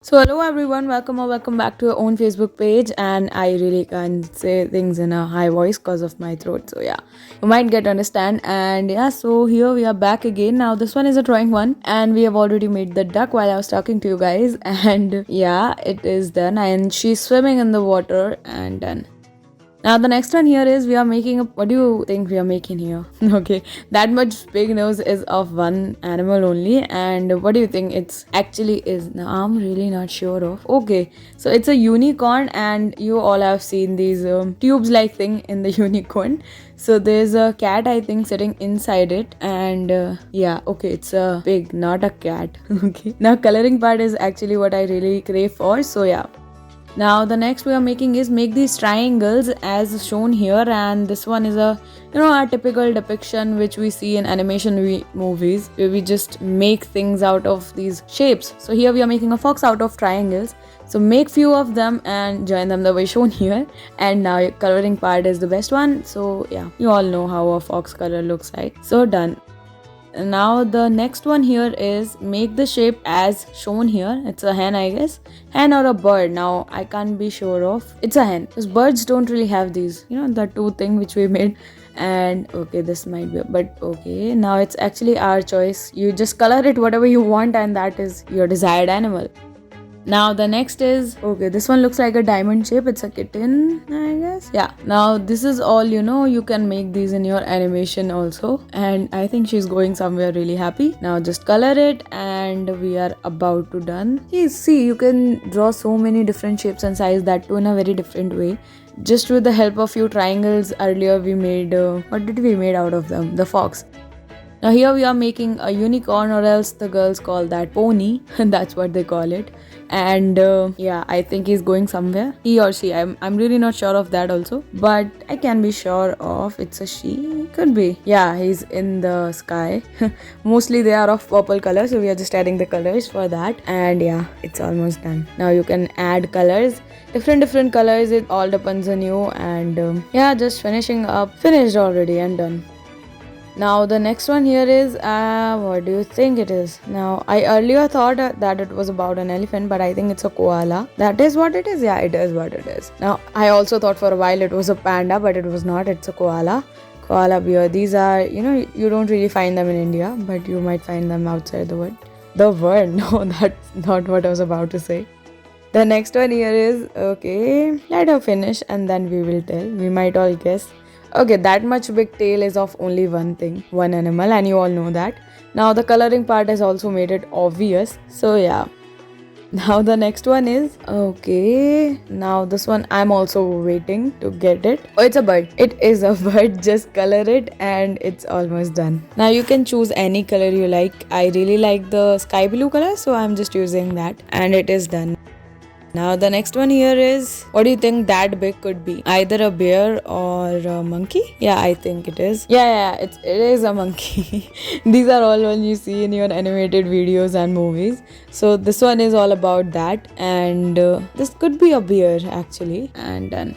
So hello everyone, welcome or welcome back to your own Facebook page. And I really can't say things in a high voice because of my throat. So yeah, you might get understand. And yeah, so here we are back again. Now this one is a drawing one, and we have already made the duck while I was talking to you guys. And yeah, it is done. And she's swimming in the water and done. Now the next one here is we are making a, what do you think we are making here? Okay, that much big nose is of one animal only, and what do you think it's actually is? Now I'm really not sure of. Okay, so it's a unicorn, and you all have seen these tubes like thing in the unicorn. So there's a cat I think sitting inside it, and yeah, okay, it's a pig, not a cat. Okay, now coloring part is actually what I really crave for. So yeah, now the next we are making is make these triangles as shown here, and this one is a a typical depiction which we see in movies where we just make things out of these shapes. So here we are making a fox out of triangles. So make few of them and join them the way shown here. And now coloring part is the best one. So yeah, you all know how a fox color looks like. So done. Now the next one here is make the shape as shown here. It's a hen, I guess, hen or a bird. Now I can't be sure of. It's a hen because birds don't really have these, the two thing which we made. And okay, this might be, but okay, now it's actually our choice. You just color it whatever you want, and that is your desired animal. Now the next is, okay, this one looks like a diamond shape. It's a kitten, I guess. Yeah, now this is all, you can make these in your animation also. And I think she's going somewhere really happy. Now just color it and we are about to done. See, you can draw so many different shapes and size, that too in a very different way. Just with the help of few triangles earlier we made, what did we made out of them? The fox. Now here we are making a unicorn, or else the girls call that pony, and that's what they call it. And yeah, I think he's going somewhere, he or she. I'm really not sure of that also, but I can be sure of it's a she. Could be. Yeah, he's in the sky. Mostly they are of purple color, so we are just adding the colors for that. And yeah, it's almost done. Now you can add colors, different colors. It all depends on you. And yeah, just finishing up, finished already and done. Now the next one here is, what do you think it is? Now I earlier thought that it was about an elephant, but I think it's a koala. That is what it is? Yeah, it is what it is. Now I also thought for a while it was a panda, but it was not. It's a koala. Koala bear. These are, you don't really find them in India, but you might find them outside the world. The world? No, that's not what I was about to say. The next one here is, okay, let her finish and then we will tell. We might all guess. Okay, that much big tail is of only one thing, one animal, and you all know that. Now the coloring part has also made it obvious. So yeah. Now the next one is, okay, now this one I'm also waiting to get it. Oh, it's a bird. It is a bird. Just color it and it's almost done. Now you can choose any color you like. I really like the sky blue color, so I'm just using that, and it is done. Now the next one here is, what do you think that big could be? Either a bear or a monkey? Yeah, I think it is. Yeah, it is a monkey. These are all one you see in your animated videos and movies. So this one is all about that, and this could be a bear actually. And done.